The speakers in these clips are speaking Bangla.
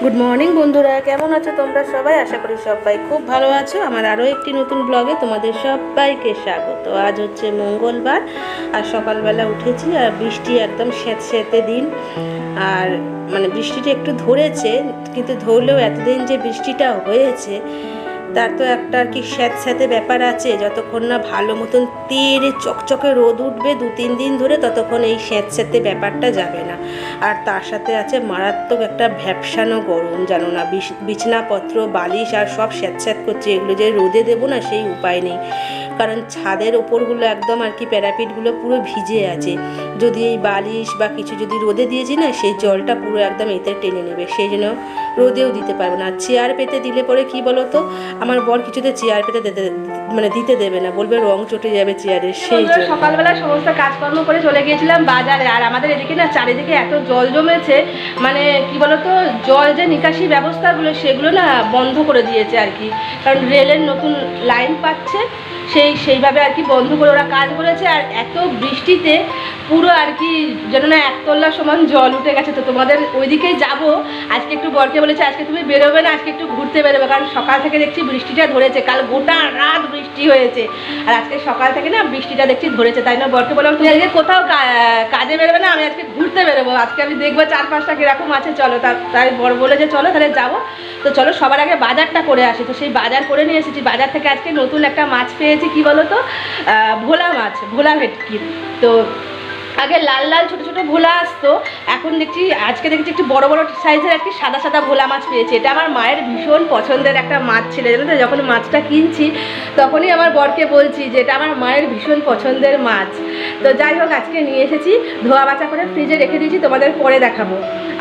গুড মর্নিং বন্ধুরা, কেমন আছো তোমরা সবাই? আশা করি সবাই খুব ভালো আছো। আমার আরও একটি নতুন ব্লগে তোমাদের সবাইকে স্বাগত। আজ হচ্ছে মঙ্গলবার আর সকালবেলা উঠেছি আর বৃষ্টি একদম স্যাঁতস্যাঁতে দিন। আর মানে বৃষ্টিটা একটু ধরেছে, কিন্তু ধরলেও এতদিন যে বৃষ্টিটা হয়েছে তার তো একটা আর কি স্যাঁতস্যাঁতে ব্যাপার আছে। যতক্ষণ না ভালো মতন তেড়ে চকচকে রোদ উঠবে 2-3 দিন ধরে, ততক্ষণ এই স্যাঁতস্যাঁতে ব্যাপারটা যাবে না। আর তার সাথে আছে মারাত্মক একটা ভ্যাপসানো গরম, জানো না, বিছনাপত্র বালিশ আর সব স্যাঁতস্যাঁত করছে। এগুলো যে রোদে দেবো না সেই উপায় নেই, কারণ ছাদের ওপরগুলো একদম আর কি প্যারাপিটগুলো পুরো ভিজে আছে। যদি এই বালিশ বা কিছু যদি রোদে দিয়েছি না, সেই জলটা পুরো একদম এতে টেনে নেবে, সেই জন্য রোদেও দিতে পারবে না। আর চেয়ার পেতে দিলে পরে কি বলো তো, আমার বর কিছুতে চেয়ার পেতে দিতে দেবে না, বলবে রং চটে যাবে চেয়ারের। সেই সকালবেলা সমস্ত কাজকর্ম করে চলে গিয়েছিলাম বাজারে। আর আমাদের এদিকে না চারিদিকে এত জল জমেছে, মানে কি বলতো, জল যে নিকাশি ব্যবস্থাগুলো সেগুলো না বন্ধ করে দিয়েছে আর কি, কারণ রেলের নতুন লাইন পাচ্ছে, সেইভাবে আর কি বন্ধ করে ওরা কাজ করেছে। আর এত বৃষ্টিতে পুরো আর কি যেন না একতলার সমান জল উঠে গেছে। তো তোমাদের ওইদিকেই যাব আজকে। একটু বরকে বলেছে আজকে তুমি বেরোবে না, আজকে একটু ঘুরতে বেরোবে, কারণ সকাল থেকে দেখছি বৃষ্টিটা ধরেছে। কাল গোটা রাত বৃষ্টি হয়েছে আর আজকে সকাল থেকে না বৃষ্টিটা দেখছি ধরেছে। তাই না বরকে বললাম তুমি আজকে কোথাও কাজে বেরোবে না, আমি আজকে ঘুরতে বেরোবো, আজকে আমি দেখবো চারপাশটা কিরকম আছে, চলো। তাই বর বলে যে চলো তাহলে যাবো। তো চলো সবার আগে বাজারটা করে আসি। তো সেই বাজার করে নিয়ে এসেছি। বাজার থেকে আজকে নতুন একটা মাছ পেয়েছি, কি বলো তো, ভোলা মাছ, ভোলা ভেটকি। তো আগে লাল লাল ছোটো ছোটো ভোলা আসতো, এখন আজকে দেখছি একটু বড় বড় সাইজের একটি সাদা সাদা ভোলা মাছ পেয়েছি। এটা আমার মায়ের ভীষণ পছন্দের একটা মাছ ছিল, জানো তো। যখন মাছটা কিনছি তখনই আমার বরকে বলছি যে এটা আমার মায়ের ভীষণ পছন্দের মাছ। তো যাই হোক, আজকে নিয়ে এসেছি, ধোয়া বাছা করে ফ্রিজে রেখে দিয়েছি, তোমাদের পরে দেখাবো।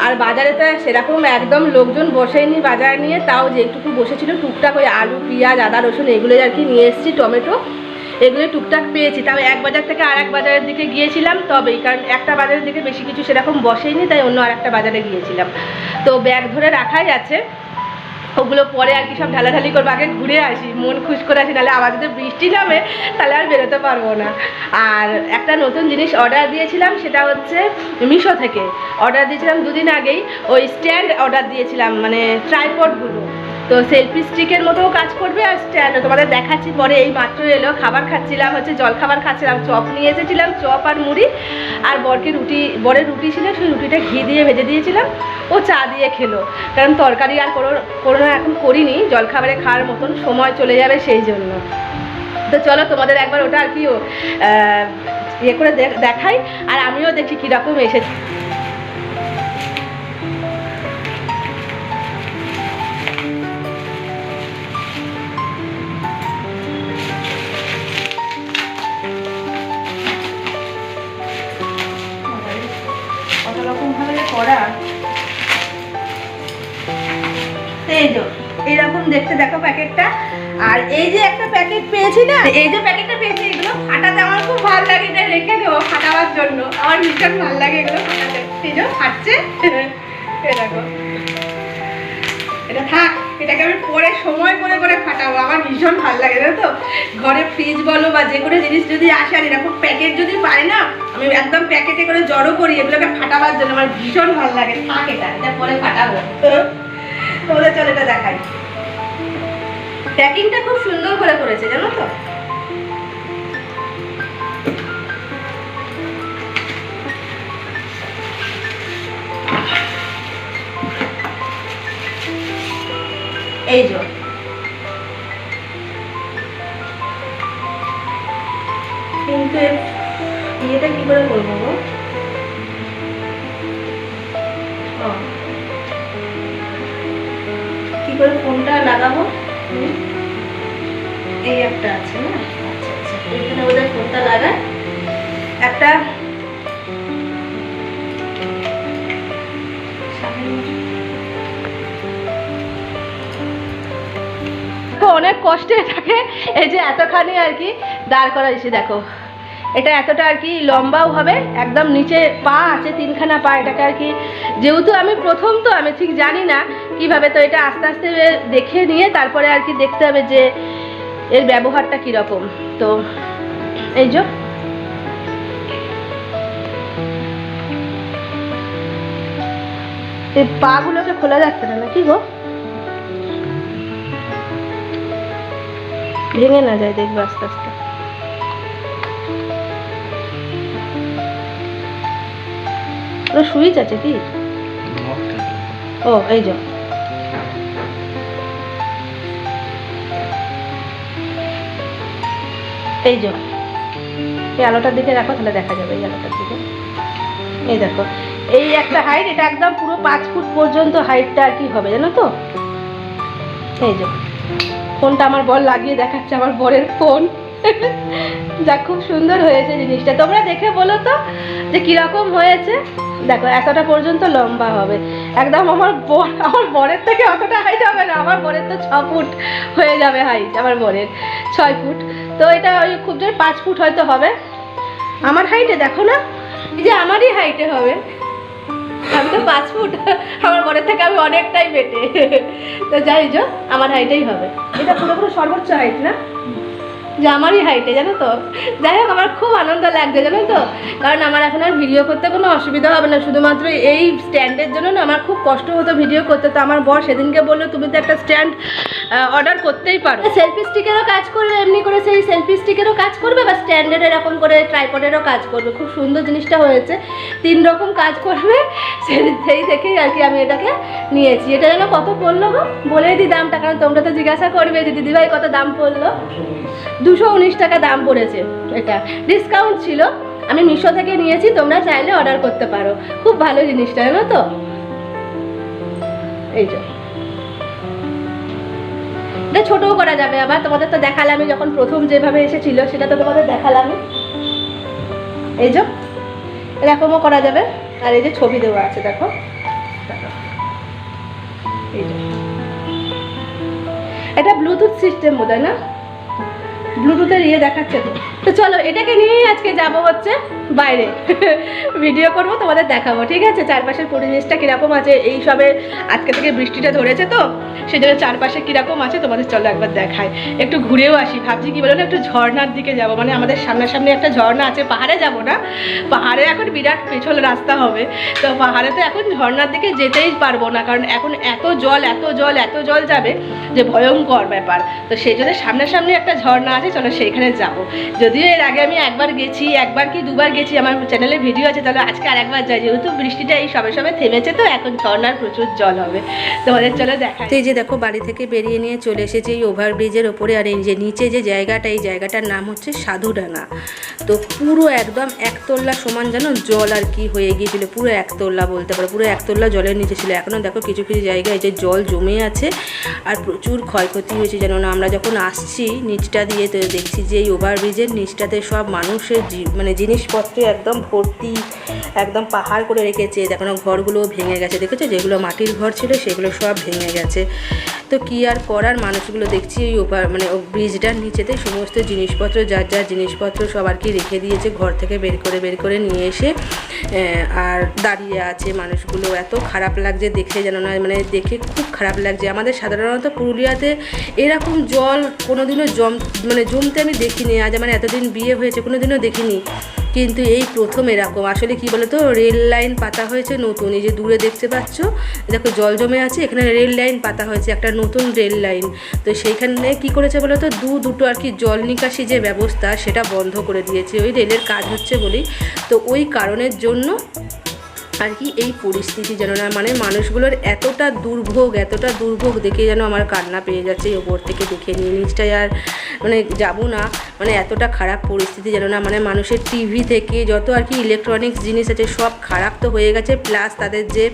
আর বাজারে তো সেরকম একদম লোকজন বসেনি বাজার নিয়ে, তাও যেটুকু বসেছিল টুকটাক ওই আলু পেঁয়াজ আদা রসুন এগুলোই আর কি নিয়ে এসেছি, টমেটো এগুলো টুকটাক পেয়েছি। তাও এক বাজার থেকে আর এক বাজারের দিকে গিয়েছিলাম তবেই, কারণ একটা বাজারের দিকে বেশি কিছু সেরকম বসেইনি, তাই অন্য আর একটা বাজারে গিয়েছিলাম। তো ব্যাগ ধরে রাখাই আছে, ওগুলো পরে আর কি সব ঢালাঢালি করবো, আগে ঘুরে আসি, মন খুশ করে আসি, নাহলে আবার যদি বৃষ্টি নামে তাহলে আর বেরোতে পারবো না। আর একটা নতুন জিনিস অর্ডার দিয়েছিলাম, সেটা হচ্ছে মিশো থেকে অর্ডার দিয়েছিলাম 2 দিন আগেই। ওই স্ট্যান্ড অর্ডার দিয়েছিলাম, মানে ট্রাইপডগুলো। তো সেলফি স্টিকের মতোও কাজ করবে আর স্ট্যান্ডও, তোমাদের দেখাচ্ছি পরে। এই মাত্র এলো, খাবার খাচ্ছিলাম, হচ্ছে জল খাবার খাচ্ছিলাম, চপ নিয়ে এসেছিলাম, চপ আর মুড়ি। আর বরের রুটি ছিল, সেই রুটিটা ঘি দিয়ে ভেজে দিয়েছিলাম, ও চা দিয়ে খেলো, কারণ তরকারি আর কোনো এখন করিনি, জলখাবারে খাওয়ার মতন সময় চলে যাবে সেই জন্য। তো চলো তোমাদের একবার ওটা আর কি ইয়ে করে দেখাই, আর আমিও দেখি কীরকম এসেছে। কত রকম ভাবে করা, এই যে এইরকম দেখতে, দেখো প্যাকেটটা। আর এই যে একটা প্যাকেট পেয়েছি না, এই যে প্যাকেটটা পেয়েছি, এগুলো ফাটাতে আমার খুব ভালো লাগে, এটা রেখে দেবো ফাটাবার জন্য, আমার ভীষণ ভালো লাগে এগুলো ফাটাতে। এই যে ফাটছে, এই দেখো, এটা থাক, এটাকে আমি পরে সময় করে করে ফাটাবো, আমার ভীষণ ভালো লাগে, জানো তো। ঘরে ফ্রিজ বলো বা যে কোনো জিনিস যদি আসে আর এরকম প্যাকেট যদি পাই না, আমি একদম প্যাকেটে করে জড়ো করি এগুলোকে ফাটাবার জন্য, আমার ভীষণ ভালো লাগে। থাক, এটা পরে ফাটাবো। তোমাদের চল এটা দেখাই। প্যাকিংটা খুব সুন্দর করে করেছে, জানো তো। এই যে কিন্তু ইয়েটা কি করে করবো গো? কি করে ফোনটা লাগাবো? এই একটা আছে না, আচ্ছা আচ্ছা, এখানে ওদের ফোনটা লাগায় একটা। অনেক কষ্টে এটাকে এই যে এতখানি আর কি দাঁড় করা দিয়েছি, দেখো এটা এতটা আর কি লম্বাও হবে, একদম নিচে পা আছে 3খানা পা। এটাকে আর কি, যেহেতু আমি প্রথম, তো আমি ঠিক জানি না কিভাবে, তো এটা আস্তে আস্তে দেখে নিয়ে তারপরে আর কি দেখতে হবে যে এর ব্যবহারটা কীরকম। তো এই যে এই পাগুলোকে খোলা যাচ্ছে না নাকি গো, ভেঙে না যায় দেখবে আস্তে আস্তে। সুইচ আছে কি? ও এই যে এই যে এই আলোটার দিকে রাখো, তাহলে দেখা যাবে। এই আলোটার দিকে এই দেখো, এই একটা হাইট, এটা একদম পুরো 5 ফুট পর্যন্ত হাইটটা আর কি হবে জানো তো। এই যে ফোনটা আমার বর লাগিয়ে দেখাচ্ছে, আমার বরের ফোন। যা খুব সুন্দর হয়েছে জিনিসটা, তোমরা দেখে বলো তো যে কিরকম হয়েছে। দেখো এতটা পর্যন্ত লম্বা হবে একদম। আমার বরের থেকে অতটা হাইট হবে না, আমার বরের তো 6 ফুট হয়ে যাবে হাইট, আমার বরের 6 ফুট। তো এটা ওই খুব জোর 5 ফুট হয়তো হবে আমার হাইটে। দেখো না, এই যে আমারই হাইটে হবে, আমি তো 5 ফুট, আমার বরের থেকে আমি অনেকটাই বেটে। তো যাই যো আমার হাইটেই হবে। এটা পুরোপুরি সর্বোচ্চ হাইট না, যে আমারই হাইটে জানো তো। যাই হোক আমার খুব আনন্দ লাগছে জানো তো, কারণ আমার এখন আর ভিডিও করতে কোনো অসুবিধা হবে না। শুধুমাত্র এই স্ট্যান্ডের জন্য না আমার খুব কষ্ট হতো ভিডিও করতে। তো আমার বর সেদিনকে বললো তুমি তো একটা স্ট্যান্ড অর্ডার করতেই পারো, সেলফি স্টিকেরও কাজ করবে, এমনি করে সেই সেলফি স্টিকেরও কাজ করবে, বা স্ট্যান্ডের এরকম করে ট্রাইপডেরও কাজ করবে। খুব সুন্দর জিনিসটা হয়েছে, 3 রকম কাজ করবে। সেই দেখেই আর কি আমি এটাকে নিয়েছি। এটা যেন কত পড়লো গো বলেই দিই দামটা, কারণ তোমরা তো জিজ্ঞাসা করবে যে দিদিভাই কত দাম পড়লো। 219 টাকা দাম পড়েছে। এটা ডিসকাউন্ট ছিল, আমি মিশো থেকে নিয়েছি, তোমরা চাইলে অর্ডার করতে পারো। খুব ভালো জিনিসটা জানো তো। এই যে এটা ছোটও করা যাবে আবার, তোমাদের তো দেখালামই যখন প্রথম যেভাবে এসেছিল সেটা তো তোমাদের দেখালামই। এই যে এরকমও করা যাবে, আর এই যে ছবি দেওয়া আছে দেখো। এই যে এটা ব্লুটুথ সিস্টেম বোধহয় না, ব্লুটুথের ইয়ে দেখাচ্ছে তো। তো চলো এটাকে নিয়েই আজকে যাব হচ্ছে বাইরে, ভিডিও করব, তোমাদের দেখাবো, ঠিক আছে। চারপাশের পরিবেশটা কীরকম আছে, এই সবে আজকে থেকে বৃষ্টিটা ধরেছে তো সেই জন্য চারপাশে কীরকম আছে তোমাদের চলো একবার দেখাই। একটু ঘুরেও আসি, ভাবছি কি বলো না, একটু ঝর্নার দিকে যাব। মানে আমাদের সামনাসামনি একটা ঝর্ণা আছে, পাহাড়ে যাব না, পাহাড়ে এখন বিরাট পেছল রাস্তা হবে। তো পাহাড়ে তো এখন ঝর্নার দিকে যেতেই পারবো না, কারণ এখন এত জল এত জল এত জল যাবে যে ভয়ঙ্কর ব্যাপার। তো সেই জন্য সামনাসামনি একটা ঝর্ণা আছে, চলো সেইখানে যাব। যদিও এর আগে আমি একবার গেছি, একবার কি দুবার গেছি, আমার চ্যানেলে ভিডিও আছে। তাহলে আজকে আরেকবার যাই, যেহেতু বৃষ্টিটা এই সবে সবে থেমেছে তো এখন ঝর্ণার প্রচুর জল হবে, তোমাদের চলো দেখা। এই যে দেখো বাড়ি থেকে বেরিয়ে নিয়ে চলে এসেছি এই ওভারব্রিজের ওপরে, আর এই যে নিচে যে জায়গাটা, এই জায়গাটার নাম হচ্ছে সাধুডাঙ্গা। তো পুরো একদম একতলা সমান যেন জল আর কি হয়ে গিয়েছিল, পুরো একতলা বলতে পারো, পুরো একতলা জলের নিচে ছিল। এখনও দেখো কিছু কিছু জায়গায় যে জল জমে আছে, আর প্রচুর ক্ষয়ক্ষতি হয়েছে যেন না। আমরা যখন আসছি নিচটা দিয়ে তো দেখছি যে এই ওভারব্রিজের নিচটাতে সব মানুষের মানে জিনিসপত্র একদম ভর্তি, একদম পাহাড় করে রেখেছে। দেখো না ঘরগুলো ভেঙে গেছে, দেখেছো, যেগুলো মাটির ঘর ছিল সেগুলো সব ভেঙে গেছে। তো কি আর করার, মানুষগুলো দেখছি এই মানে ব্রিজটার নিচেতে সমস্ত জিনিসপত্র, যার যার জিনিসপত্র সব আর কি রেখে দিয়েছে, ঘর থেকে বের করে নিয়ে এসে আর দাঁড়িয়ে আছে মানুষগুলো। এত খারাপ লাগছে দেখে যেন না, মানে দেখে খুব খারাপ লাগছে। আমাদের সাধারণত পুরুলিয়াতে এরকম জল কোনোদিনও জমতে আমি দেখিনি। আজ আমার এতদিন বিয়ে হয়েছে কোনোদিনও দেখিনি, কিন্তু এই প্রথম এরকম। আসলে কি বলো তো, রেল লাইন পাতা হয়েছে নতুন, এই যে দূরে দেখতে পাচ্ছ দেখো জল জমে আছে, এখানে রেল লাইন পাতা হয়েছে, একটা নতুন রেল লাইন। তো সেইখানে কি করেছে বলো তো, দুটো আর কি জল নিকাশি যে ব্যবস্থা সেটা বন্ধ করে দিয়েছে, ওই রেলের কাজ হচ্ছে বলেই। তো ওই কারণের জন্য আর কি এই পরিস্থিতি যেন না, মানে মানুষগুলোর এতটা দুর্ভোগ দেখে যেন আমার কান্না পেয়ে যাচ্ছে। ওপর থেকে দেখে নিয়ে নিচটায় আর মানে যাবো না, মানে এতটা খারাপ পরিস্থিতি যেন না। মানে মানুষের টিভি থেকে যত আর কি ইলেকট্রনিক্স জিনিস আছে সব খারাপ তো হয়ে গেছে, প্লাস তাদের যে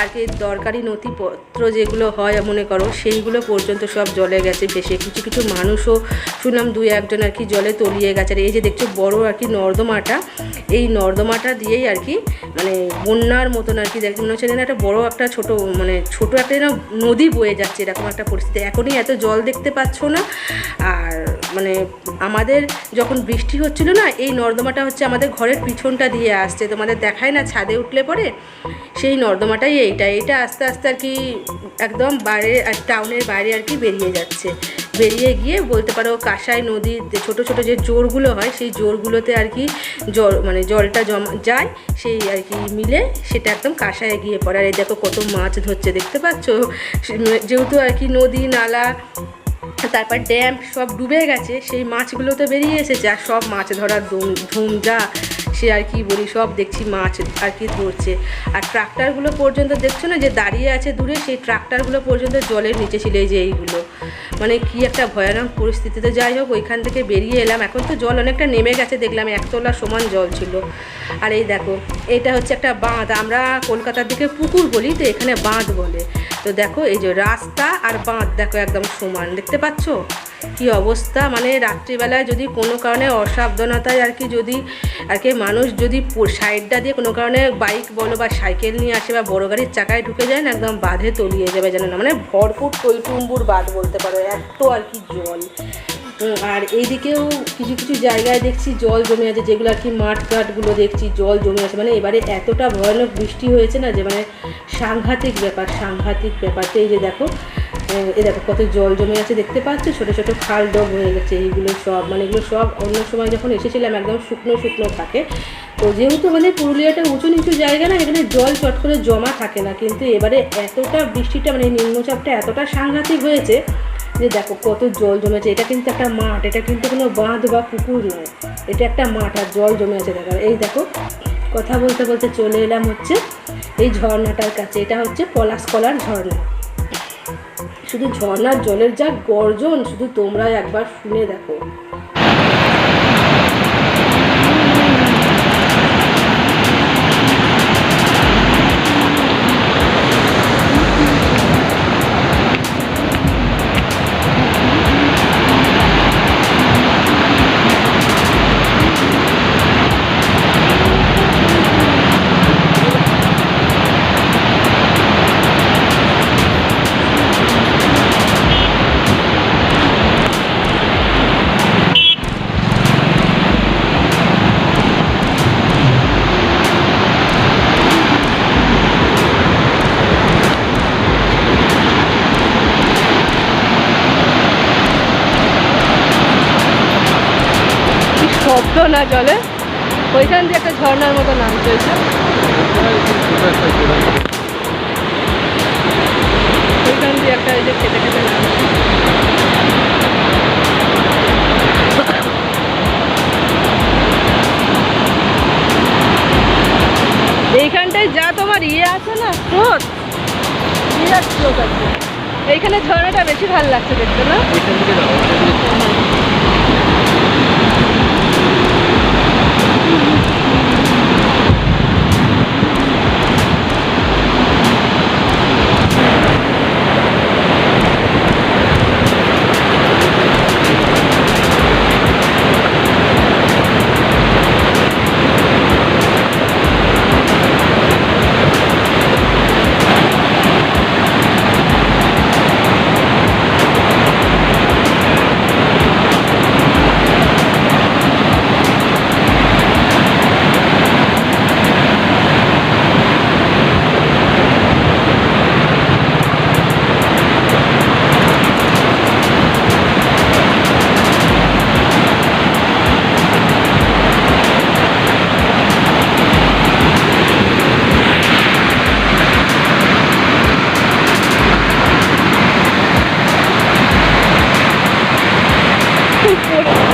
আর কি দরকারি নথিপত্র যেগুলো হয় মনে করো সেইগুলো পর্যন্ত সব জলে গেছে ভেসে। কিছু মানুষও শুনলাম 2-1 আর কি জলে তলিয়ে গেছে। আর এই যে দেখছো বড় আর কি নর্দমাটা, এই নর্দমাটা দিয়েই আর কি মানে বন্যার মতন আর কি দেখতে মনে হচ্ছে যেন একটা বড় একটা ছোট একটা যেন নদী বয়ে যাচ্ছে, এরকম একটা পরিস্থিতি। এখনই এত জল দেখতে পাচ্ছ না। আর মানে আমাদের আমাদের যখন বৃষ্টি হচ্ছিল না, এই নর্দমাটা হচ্ছে আমাদের ঘরের পিছনটা দিয়ে আসছে, তোমাদের দেখায় না ছাদে উঠলে পরে, সেই নর্দমাটাই এটা আস্তে আস্তে আর কি একদম বাইরে টাউনের বাইরে আর কি বেরিয়ে যাচ্ছে। বেরিয়ে গিয়ে বলতে পারো কাঁসাই নদীর যে ছোটো ছোটো যে জোরগুলো হয়, সেই জোরগুলোতে আর কি জলটা জমা যায়, সেই আর কি মিলে সেটা একদম কাঁসায় গিয়ে পড়ে। আর এই দেখো কত মাছ ধরছে, দেখতে পাচ্ছ? যেহেতু আর কি নদী নালা তারপর ড্যাম সব ডুবে গেছে, সেই মাছগুলো তো বেরিয়ে এসেছে। আর সব মাছ ধরার ধুম যা সে আর কি বলি, সব দেখছি মাছ আর কি ধরছে। আর ট্রাক্টারগুলো পর্যন্ত দেখছো না যে দাঁড়িয়ে আছে দূরে, সেই ট্রাক্টারগুলো পর্যন্ত জলের নিচে ছিল। এই যে এইগুলো মানে কি একটা ভয়ানক পরিস্থিতিতে। যাই হোক ওইখান থেকে বেরিয়ে এলাম। এখন তো জল অনেকটা নেমে গেছে, দেখলাম 1 তলা সমান জল ছিল। আর এই দেখো এটা হচ্ছে একটা বাঁধ, আমরা কলকাতার দিকে পুকুর বলি, তো এখানে বাঁধ বলে। তো দেখো এই যে রাস্তা আর বাঁধ দেখো একদম সমান, দেখতে পাচ্ছ কি অবস্থা। মানে রাত্রিবেলায় যদি কোনো কারণে অসাবধানতায় আর কি যদি আর কি মানুষ যদি সাইডটা দিয়ে কোনো কারণে বাইক বলো বা সাইকেল নিয়ে আসে বা বড় গাড়ির চাকায় ঢুকে যায় না, একদম বাঁধে তলিয়ে যাবে, জানো না, মানে ভরপুর টইটুম্বুর বাঁধ বলতে পারো, এত আর কি জল। আর এইদিকেও কিছু কিছু জায়গায় দেখছি জল জমে আছে, যেগুলো আর কি মাঠ ঘাটগুলো দেখছি জল জমে আছে। মানে এবারে এতটা ভয়ানক বৃষ্টি হয়েছে না যে মানে সাংঘাতিক ব্যাপার। তো এই যে দেখো কত জল জমে আছে, দেখতে পাচ্ছ? ছোটো ছোটো খাল ডব হয়ে গেছে এইগুলো সব। মানে এগুলো সব অন্য সময় যখন এসেছিলাম একদম শুকনো শুকনো থাকে। তো যেহেতু আমাদের পুরুলিয়াটা উঁচু নিচু জায়গা না, এখানে জল চট করে জমা থাকে না, কিন্তু এবারে এতটা বৃষ্টিটা মানে নিম্নচাপটা এতটা সাংঘাতিক হয়েছে যে দেখো কত জল জমেছে। এটা কিন্তু একটা মাঠ, এটা কিন্তু কোনো বাঁধ বা পুকুর নয়, এটা একটা মাঠ আর জল জমে আছে। দেখো এই দেখো কথা বলতে বলতে চলে এলাম হচ্ছে এই ঝর্ণাটার কাছে। এটা হচ্ছে পলাশকলার ঝর্ণা। শুধু ঝর্ণার জলের যা গর্জন, শুধু তোমরা একবার শুনে দেখো। শব্দ না জলে, ওইখান দিয়ে একটা ঝর্ণার মতো নাম চলছে, ওইখান দিয়ে একটা এই যে খেতে খেতে নাম। এইখানটায় যা তোমার আছে না স্রোত, বিরাট স্রোত আছে। এইখানে ঝর্ণাটা বেশি ভালো লাগছে দেখতে না?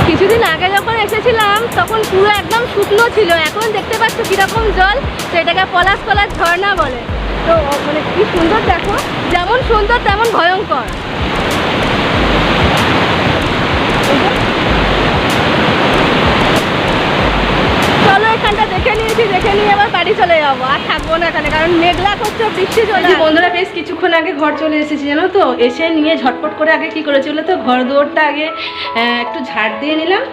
কিছুদিন আগে যখন এসেছিলাম তখন পুরো একদম শুকনো ছিল, এখন দেখতে পাচ্ছ কিরকম জল। তো এটাকে পলাশকলার ঝর্ণা বলে। তো মানে কি সুন্দর দেখো, যেমন সুন্দর তেমন ভয়ঙ্কর। চলো এখানটা দেখে নিয়ে এবার বাড়ি চলে যাবো, আর থাকবো না এখানে, কারণ মেঘলা করছে, বৃষ্টি চলে। বন্ধুরা বেশ কিছুক্ষণ আগে ঘর চলে এসেছি জানো তো। এসে নিয়ে ঝটপট করে আগে কি করেছি বলে তো, ঘর দুয়ারটা আগে একটু ঝাড় দিয়ে নিলাম।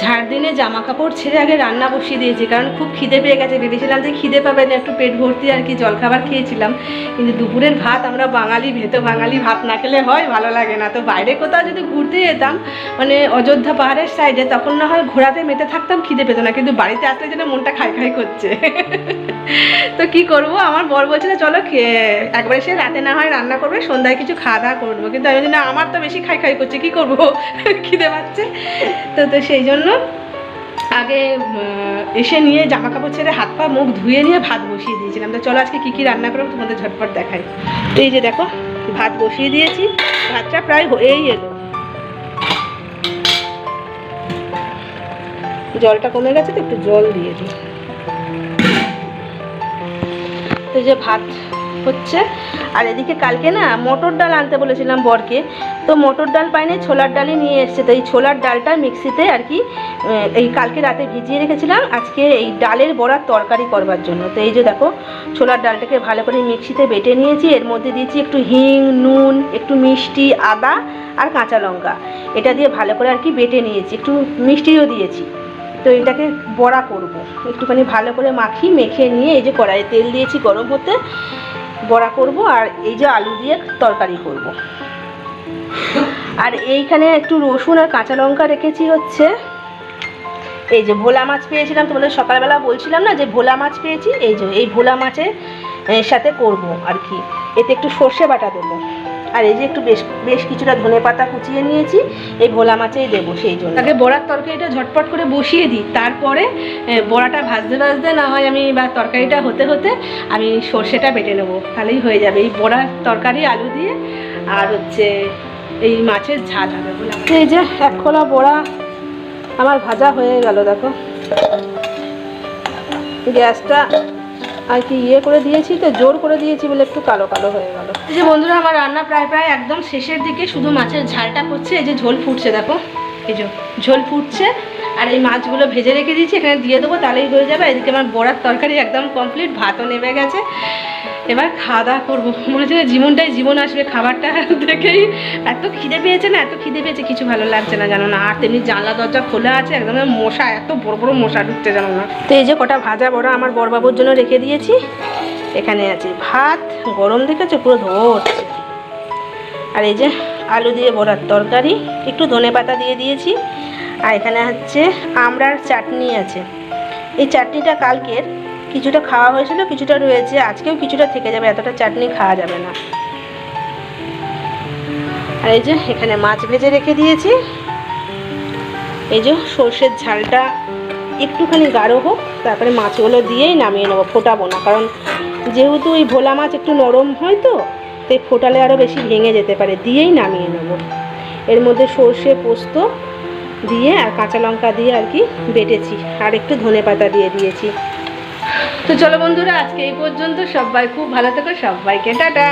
ঝাড় দিনে জামা কাপড় ছেড়ে আগে রান্না বসিয়ে দিয়েছি, কারণ খুব খিদে পেয়ে গেছে। ভেবেছিলাম যে খিদে পাবে না, একটু পেট ভর্তি আর কি জলখাবার খেয়েছিলাম, কিন্তু দুপুরের ভাত আমরা বাঙালি, বাঙালি ভাত না খেলে হয়, ভালো লাগে না। তো বাইরে কোথাও যদি ঘুরতে যেতাম, মানে অযোধ্যা পাহাড়ের সাইডে, তখন না হয় ঘোরাতে মেতে থাকতাম, খিদে পেতো না, কিন্তু বাড়িতে আসলে যেন মনটা খাই খাই করছে। তো কি করব, আমার বর বলছিল চলো একবারে সে রাতে না হয় রান্না করবে, সন্ধ্যায় কিছু খাওয়া দাওয়া করবো, কিন্তু আমি বলছি না, আমার তো বেশি খাই খাই করছে, কি করবো, খিদে পাচ্ছে। তো সেই জন্য আগে এসে নিয়ে জামা কাপড় ছেড়ে হাত পা মুখ ধুয়ে নিয়ে ভাত বসিয়ে দিয়েছিলাম। তো চলো আজকে কী রান্না করবো তোমাদের ঝটপট দেখাই। তো এই যে দেখো ভাত বসিয়ে দিয়েছি, ভাতটা প্রায় হয়েই এলো, জলটা কমে গেছে, তো একটু জল দিয়ে দিই। তো এই যে ভাত হচ্ছে, আর এদিকে কালকে না মটর ডাল আনতে বলেছিলাম বরকে, তো মটর ডাল পাইনি, ছোলার ডালই নিয়ে এসছে। তো এই ছোলার ডালটা মিক্সিতে আর কি এই কালকে রাতে ভিজিয়ে রেখেছিলাম আজকে এই ডালের বড়ার তরকারি করবার জন্য। তো এই যে দেখো ছোলার ডালটাকে ভালো করে মিক্সিতে বেটে নিয়েছি, এর মধ্যে দিয়েছি একটু হিং, নুন, একটু মিষ্টি, আদা আর কাঁচা লঙ্কা, এটা দিয়ে ভালো করে আর কি বেটে নিয়েছি, একটু মিষ্টিও দিয়েছি। তো এটাকে বড়া করব, একটুখানি ভালো করে মেখে নিয়ে এই যে কড়াইয়ে তেল দিয়েছি গরম হতে, বড়া করব। আর এই যে আলু দিয়ে তরকারি করব। আর এইখানে একটু রসুন আর কাঁচা লঙ্কা রেখেছি হচ্ছে, এই যে ভোলা মাছ পেয়েছিলাম, তোমাদের সকালবেলা বলছিলাম না যে ভোলা মাছ পেয়েছি, এই যে এই ভোলা মাছের সাথে করব আর কি, এতে একটু সর্ষে বাটা দেবো। আর এই যে একটু বেশ কিছুটা ধনেপাতা কুচিয়ে নিয়েছি, এই ভোলা মাছেই দেবো, সেই জন্য আগে বড়ার তরকারিটা ঝটপট করে বসিয়ে দিই, তারপরে বড়াটা ভাজতে ভাজতে না হয় আমি বা তরকারিটা হতে হতে আমি সর্ষেটা বেটে নেবো, তাহলেই হয়ে যাবে। এই বড়ার তরকারি আলু দিয়ে আর হচ্ছে এই মাছের ঝাল হবে বলে। এই যে এক খোলা বড়া আমার ভাজা হয়ে গেল, দেখো গ্যাসটা আর কি করে দিয়েছি, তো জোর করে দিয়েছি বলে একটু কালো কালো হয়ে গেল। এই যে বন্ধুরা আমার রান্না প্রায় একদম শেষের দিকে, শুধু মাছের ঝালটা করছে, এই যে ঝোল ফুটছে, দেখো এই যে ঝোল ফুটছে, আর এই মাছগুলো ভেজে রেখে দিয়েছি, এখানে দিয়ে দেবো, তাহলেই হয়ে যাবে। এদিকে আমার বড়ার তরকারি একদম কমপ্লিট, ভাতও নেমে গেছে, এবার খাওয়া দাওয়া করবো। মনে হচ্ছে জীবনটাই জীবন আসবে, খাবারটা দেখেই এত খিদে পেয়েছে না, এত খিদে পেয়েছে কিছু ভালো লাগছে না জানো না। আর তেমনি জানলা দরজা খোলা আছে, একদম মশা, এত বড় বড় মশা ঢুকছে জানো না। তো এই যে কটা ভাজা বড়া আমার বড়বাবুর জন্য রেখে দিয়েছি, এখানে আছে ভাত, গরম দেখেছে পুরো ধরছে। আর এই যে আলু দিয়ে বড়ার তরকারি, একটু ধনেপাতা দিয়ে দিয়েছি। আর এখানে হচ্ছে আমড়ার চাটনি আছে, এই চাটনিটা কালকের কিছুটা খাওয়া হয়েছিল, কিছুটা রয়েছে, আজকেও কিছুটা থেকে যাবে, এতটা চাটনি খাওয়া যাবে না। আর এই যে এখানে মাছ ভেজে রেখে দিয়েছি, এই যে সর্ষের ঝালটা একটুখানি গাঢ় হোক, তারপরে মাছগুলো দিয়েই নামিয়ে নেবো, ফোটাবো না, কারণ যেহেতু এই ভোলা মাছ একটু নরম হয়, তো তাই ফোটালে আরও বেশি ভেঙে যেতে পারে, দিয়েই নামিয়ে নেবো। এর মধ্যে সর্ষে পোস্ত দিয়ে আর কাঁচা লঙ্কা দিয়ে আর কি বেটেছি, আর একটু ধনেপাতা দিয়ে দিয়েছি। তো চলো বন্ধুরা আজকে এই পর্যন্ত, সবাই খুব ভালো থেকো, সবাইকে টাটা।